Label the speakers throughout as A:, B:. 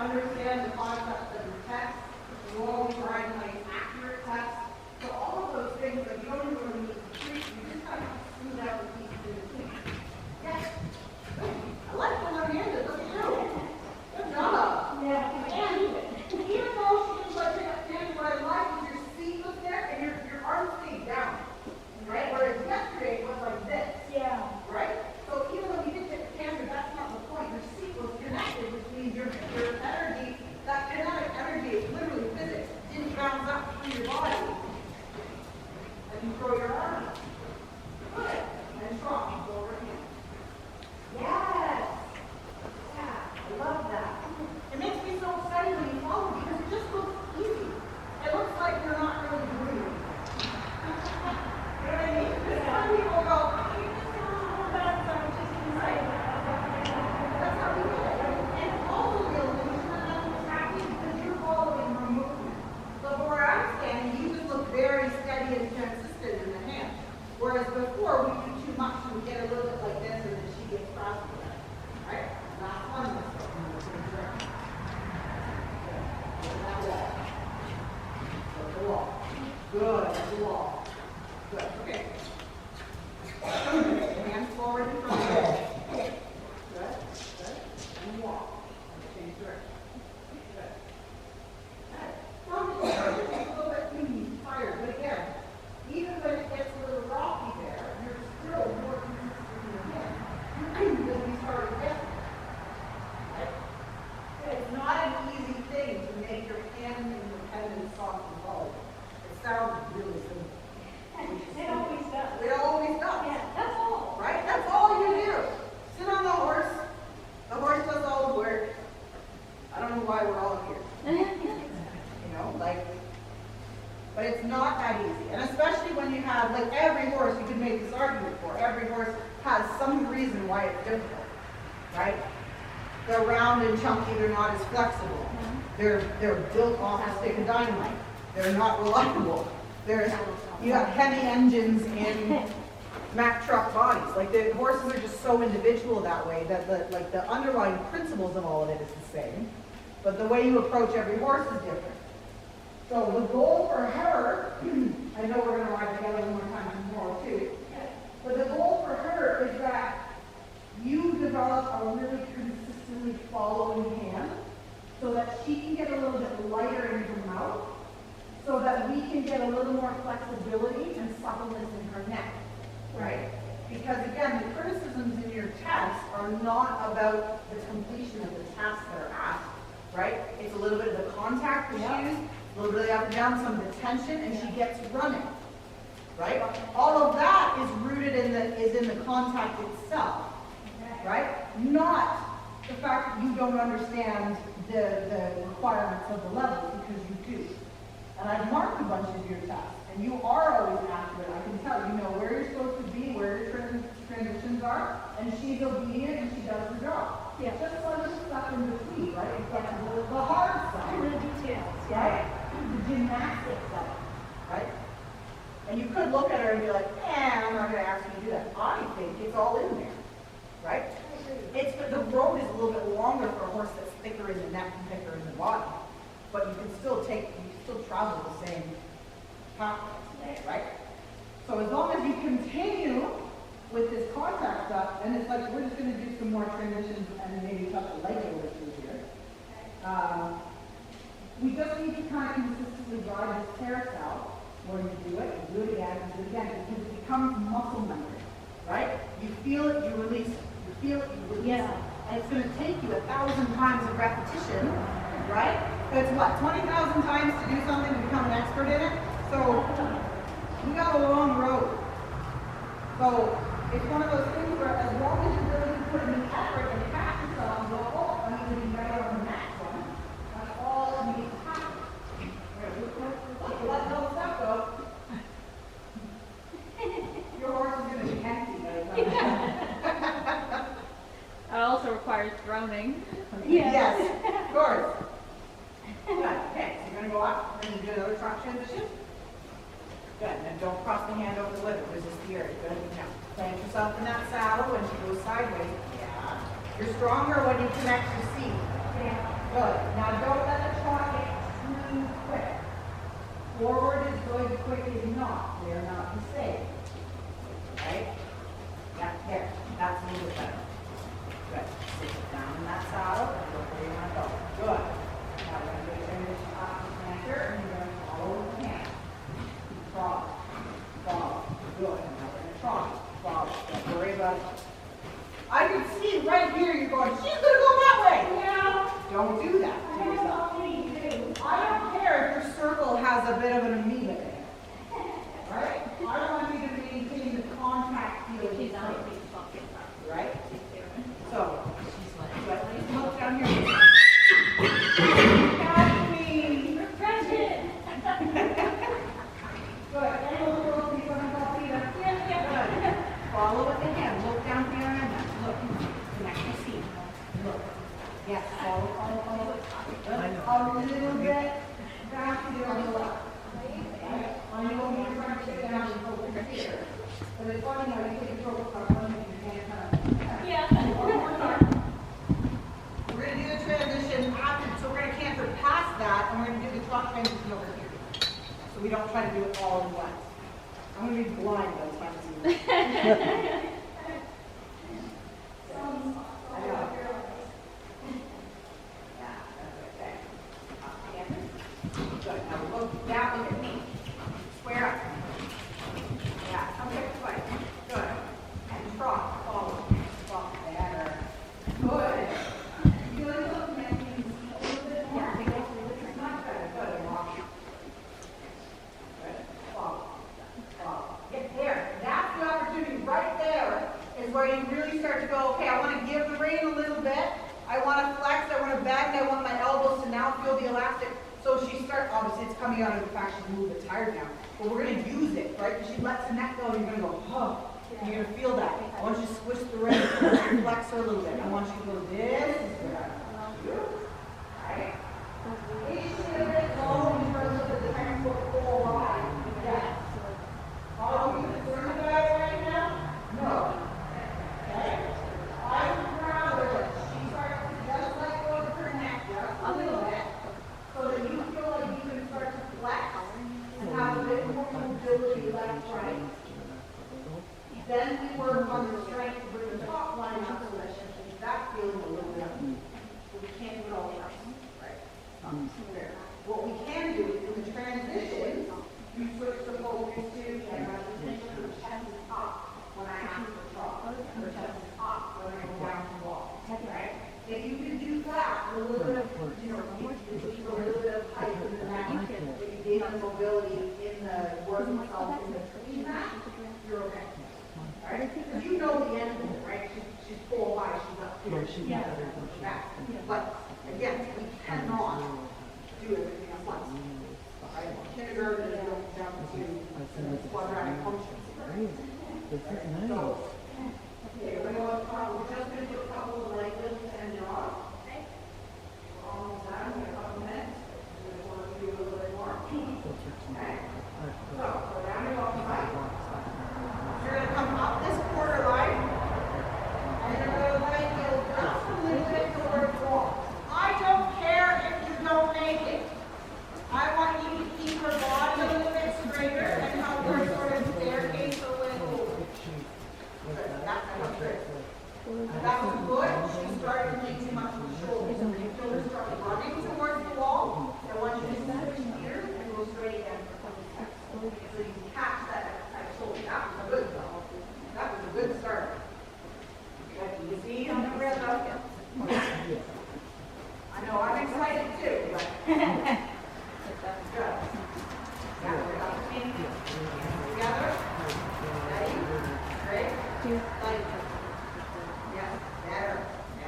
A: Understand the concept of the text, you always write like accurate text. So all of those things that you don't even really need to treat, you just kind of smooth out the pieces in between. Yes. I like the one-handed, look at you. Good job. Yeah. And even though she didn't let you understand what I like is your feet was there and your arms stayed down. Right? Whereas yesterday it was like this. Yeah. Right? So even though you didn't get the camera, that's not the point. Your seat was connected, which means your energy, that kinetic energy is literally physics, didn't bounce up through your body. And you throw your arm up. Good. And strong. Go over here. Yes. Yeah. I love that. It makes me so excited when you follow because it just looks easy. It looks like you're not really doing it. You know what I mean? Because some people go, you just do a little bit, so I'm just excited. That's how we do it. And also the illusion that nothing's happening because you're following her movement. So where I'm standing, you just look very steady and consistent in the hand. Whereas before, we do too much and we get a little bit like this and then she gets faster. Right? Last one. Good. The wall. Good. Okay. Hands forward in front of you. Good. Good. And walk. Change direction. Good. From the start, it takes a little bit tired, but again, even when it gets a little rocky there, you're still more consistent in your hand. Because we started yesterday. Right? It's not an easy thing to make your hand independent, soft, and solid. It sounds really simple.
B: It always does.
A: It always does.
B: Yeah, that's all.
A: Right? That's all you do. Sit on the horse. The horse does all the work. I don't know why we're all here. You know, like, but it's not that easy. And especially when you have, like every horse, you could make this argument for, every horse has some reason why it's difficult. Right? They're round and chunky, they're not as flexible. They're built off a stick of dynamite. They're not reliable. You have heavy engines in Mack truck bodies. Like the horses are just so individual that way that the underlying principles of all of it is the same, but the way you approach every horse is different. So the goal for her, I know we're going to ride together one more time tomorrow too, but the goal for her is that you develop a really consistently following hand so that she can get a little bit lighter in her mouth, so that we can get a little more flexibility and suppleness in her neck, right? Because again, the criticisms in your test are not about the completion of the tasks that are asked, right? It's a little bit of the contact issues, a little bit of the up and down, some of the tension, and she gets running, right? All of that is rooted in the contact itself, right? Not the fact that you don't understand the requirements of the level, because you do. And I've marked a bunch of your tests, and you are always accurate. I can tell you know where you're supposed to be, where your transitions are, and she's obedient and she does her job.
B: Yeah.
A: Just some of the stuff in between, right? It's like the hard stuff,
B: The details,
A: right? The gymnastics of it, right? And you could look at her and be like, I'm not going to ask you to do that. I think it's all in there, right? It's the road is a little bit longer for a horse that's thicker in the neck and thicker in the body, but you can still travel the same path, right? So as long as you continue with this contact stuff, and it's like we're just going to do some more transitions and maybe touch a leg over through here. We just need to kind of consistently ride this carousel where you do it, and do it again, and do it again, because it becomes muscle memory, right? You feel it, you release it. You feel it, you release it. And it's going to take you 1,000 times of repetition, right? It's what, 20,000 times to do something to become an expert in it? So we got a long road. So it's one of those things where as long as you're willing to put in the effort and catch yourself and go, oh, I'm going to be better on the next one, that's all that needs to happen. Let no stuff go. Your horse is going to be empty by the time.
C: It also requires droning.
A: Yes, of course. Good. Okay, so you're going to go up. We're going to do another trot transition. Good. And don't cross the hand over the liver. Resist the area. Good. Now, plant yourself in that saddle when she goes sideways. Yeah. You're stronger when you connect your seat. Yeah. Good. Now, don't let the trot get too quick. Forward is good, quick is not. They are not the same. Right? Yeah, there. That's a little bit better. Good. Sit down in that saddle and look where you want to go. Good. Now we're going to do a transition off the planter and you're going to follow with the hand. Trot. Follow. Good. Now we're going to trot. Follow. Don't worry about it. I can see right here you're going, she's going to go that way. Yeah. Don't do that to yourself. I don't care if your circle has a bit of an amoeba in it. Right? I want you to maintain the contact feeling. Right? So, look down here. Catch me.
B: Catch it.
A: Good. And a little girl, you're going to go feet up. Good. Follow with the hand. Look down here and look. Connect your seat. Look. Yes. Follow. A little bit back to the left. I know you're trying to sit down and hold your here. But it's funny how you take a stroke across one and you can't kind of.
B: Yeah.
A: One more time. We're going to do the transition after, so we're going to canter past that, and we're going to do the trot transition over here. So we don't try to do it all in once. I'm going to be blind by the time I see this. I know. Yeah, that's okay. Up again. Good. Now look down, look at me. Square up. Yeah, come this way. Good. And trot, follow. Trot. Better. Good. You feel like looking at me a little bit more. Much better. Good. Walk. Good. Follow. Follow. Get there. That's the opportunity right there is where you really start to go, okay, I want to give the rein a little bit. I want to flex. I want to bend. I want my elbows to now feel the elastic. So she starts, obviously it's coming out of the fact she's a little bit tired now. But we're going to use it, right? Because she lets the neck go and you're going to go, oh. And you're going to feel that. I want you to switch the rein and flex her a little bit. I want you to go this. Right? Is she a bit low in terms of the textbook full line? Yes. Are we concerned about it right now? No. Okay? I would rather that she starts to just let go of her neck just a little bit. So that you feel like you can start to flex and have a bit more mobility left, right. Then we work on the strength to bring the top line up so that that feeling a little bit. So we can't do it all the time, right? What we can do is in the transition, you switch the focus to and the chest is up when I ask for trot. The chest is up when I go down to walk, right? If you can do that, a little bit of, you know, a little bit of height in the neck, that you gain on mobility in the work itself in between that, you're okay. Alright? Because you know the end of it, right? She's full high, she's up here, she's back. But again, we cannot do everything at once. Right? Kindergarten is going to jump to quadratic functions. So Okay, we're gonna go, we're just gonna do a couple of leg lifts and jaws.
B: Okay.
A: We're almost done, we have a couple minutes. We just want to do a little bit more. Okay. So, go down and walk back. You're gonna come up this quarter line, and you're gonna let it go just a little bit towards the wall. I don't care if you don't make it. I want you to keep her body a little bit straighter and help her sort of staircase her way over. Good. That was good. That was good. She started leaning much of the shoulders. So when you feel her start running towards the wall, I want you to switch gears and go straight again for a couple seconds. So you can catch that shoulder. That was good though. That was a good start. But you see on the rhythm. I know I'm excited too, but that's good. Now we're up to feet. Together. Ready? Straight. Like. Yes, better.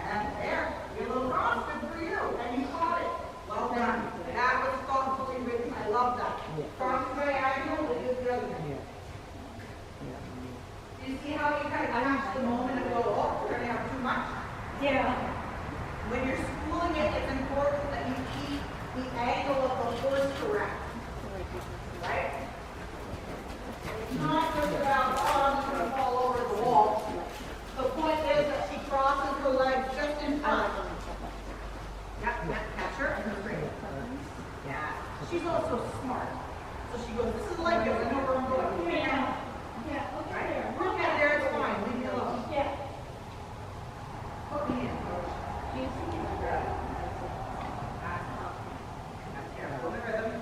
A: And there. You're a little cross, good for you. And you caught it. Well done. That was thoughtfully written. I love that. Cross diagonal, but you the other. Do you see how you kind of catch the moment and go, oh, we're going to have too much?
B: Yeah.
A: When you're schooling it, it's important that you keep the angle of the horse correct. Right? It's not just about, oh, I'm just going to fall over the wall. The point is that she crosses her legs just in front. Yep, catch her and her straight. Yeah. She's also smart. So she goes, this is like this, I know where I'm going.
B: Yeah. Yeah, okay
A: Right?
B: there.
A: Look at there, it's fine, leave me alone.
B: Yeah.
A: Put me in, coach. Good. That's careful in the rhythm.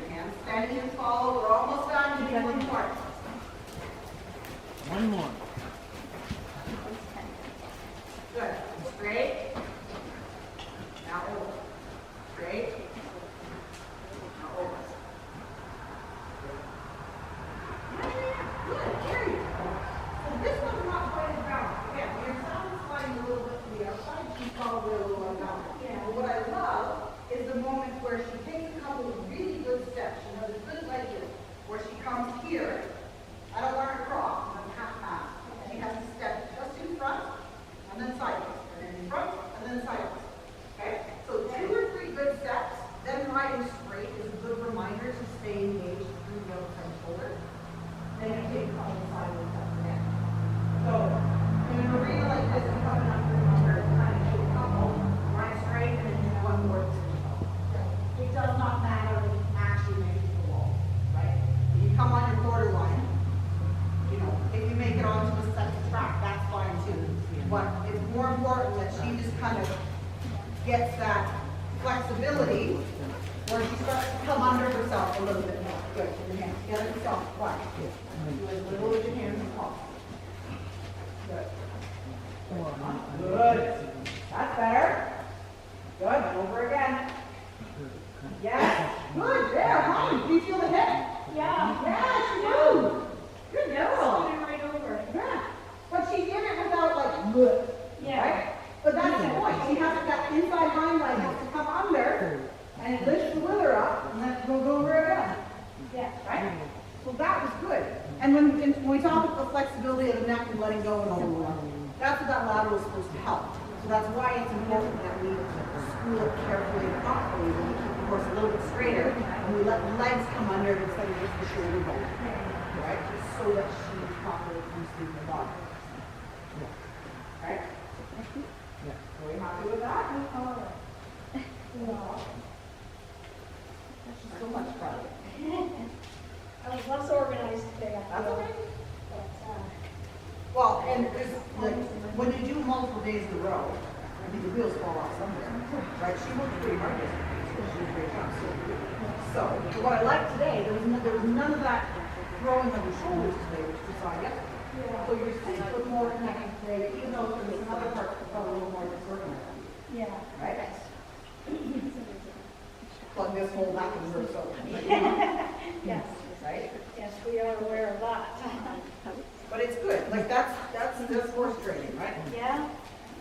A: Hands steady and follow. We're almost done. You need one more.
D: One more.
A: Good. Straight. Now over. Straight. Now over. Good. There you go. So this one's not quite as balanced. Again, your sound is sliding a little bit to the outside. She's probably a little unbalanced.
B: Yeah.
A: But what I love is the moment where she takes a couple of really good steps. She knows it's good like this, where she comes here. I don't want her to cross, I'm half. She has to step just in front, and then sideways, and then in front, and then sideways. Okay? So 2 or 3 good steps, then riding straight is a good reminder to stay engaged through the outside shoulder. Then you take a couple of sideways steps again. So in an arena like this, you're coming up to number, kind of do a couple, ride straight, and then do one more. It does not matter if you actually make it to the wall, right? If you come on your quarter line, you know, if you make it onto the second track, that's fine too. But it's more important that she just kind of gets that flexibility where she starts to come under herself a little bit more. Good, put your hands together yourself, quiet. Do as little as your hands as possible. Good. Good. That's better. Good, and over again. Yes. Good, there, huh? Do you feel the hit?
B: Yeah.
A: Yes, you do. Good girl.
B: Sliding right over.
A: Yeah. But she did it without like, bleh,
B: Yeah.
A: right? But that's the point. She has that inside hind leg has to come under, and it lifts the wither up, and then it goes over again.
B: Yeah.
A: Right? So that was good. And when we talk about the flexibility of the neck and letting go and over, that's what that lateral is supposed to help. So that's why it's important that we school it carefully and thoughtfully, when we keep the horse a little bit straighter, and we let the legs come under instead of just the shoulder bone. Right? Just so that she's properly using the body. Right? Are we happy with that? She's so much fun.
B: I was less organized today. I
A: That's
B: feel.
A: okay.
B: But,
A: Well, and it's like, when you do multiple days in a row, I mean, the wheels fall off somewhere, right? She worked pretty hard yesterday, so she did a great job. So what I like today, there was none of that throwing of the shoulders today, which we saw yesterday. So you're seeing a little more connected today, even though there's some other parts that felt a little more disorganized,
B: yeah.
A: right? Plug this hole back in her so.
B: Yes.
A: Right?
B: Yes, we are aware of that.
A: But it's good, like that's horse training, right?
B: Yeah.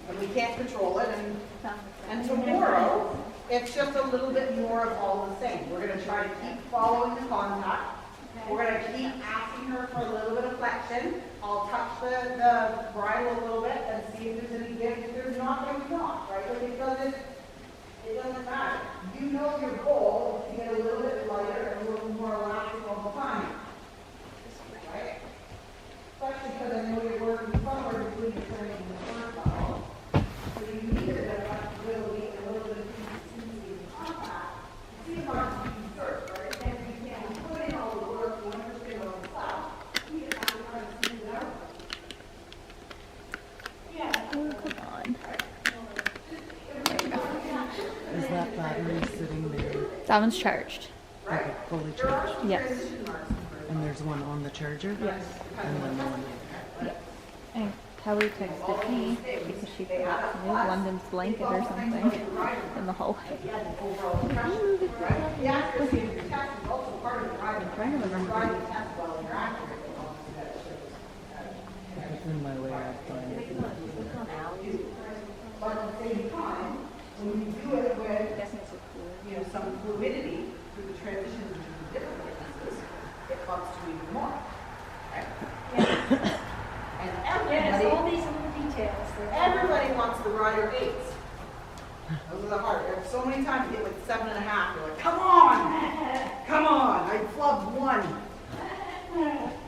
A: And we can't control it, and tomorrow, it's just a little bit more of all the same. We're gonna try to keep following the contact, We're gonna keep asking her for a little bit of flexion. I'll touch the bridle a little bit and see if there's any give. If there's not, then not, right? Like it doesn't matter. You know your goal is to get a little bit lighter and a little more elastic all the time. Right? Especially because I know you're working forward between the training and the front ball. So you need a bit of flexibility and a little bit of consistency in contact. See how you can serve, right? And if you can put in all the work, you understand all the stuff, you can have to try to smooth it out.
B: Yeah.
C: Oh, come on.
D: Is that battery sitting there,
C: That one's charged.
D: like fully charged?
C: Yes.
D: And there's one on the charger?
C: Yes.
D: And then one.
C: And Kelly texted me because she forgot to move London's blanket or something in the hallway.
A: The accuracy of your test is also part of the driving.
C: I'm trying to remember.
A: Driving the test well and you're accurate.
D: It's in my way of finding it.
A: But at the same time, when you do it with, you know, some fluidity through the transitions between different businesses, it bumps to even more. Right? And
B: Yes, all
A: everybody,
B: these little details.
A: everybody wants the rider 8s. Those are the hard. There's so many times you get like 7.5. You're like, come on, come on. I flubbed 1.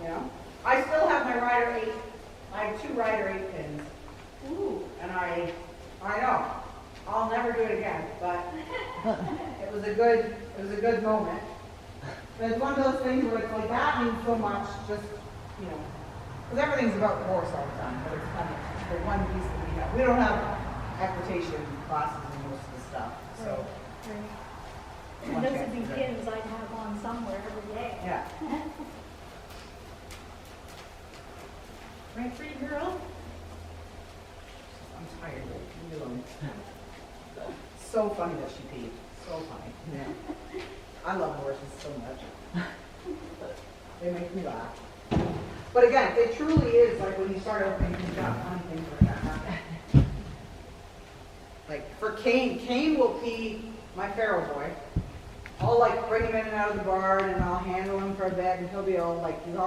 A: You know, I still have my rider 8. I have 2 rider 8 pins. Ooh, and I know. I'll never do it again, but it was a good moment. But it's one of those things where it's like that means so much, just, you know, because everything's about the horse all the time, but it's kind of the one piece that we have. We don't have equitation classes in most of the stuff, so.
B: And those would be pins I'd have on somewhere every day.
A: Yeah.
B: Right, pretty girl?
A: I'm tired, leave me alone. So funny that she peed, so funny.
D: Yeah.
A: I love horses so much. They make me laugh. But again, it truly is like when you start opening things up, funny things like that happen. Like for Kane will pee my feral boy. I'll like bring him in and out of the barn and I'll handle him for a bit and he'll be all like, he's all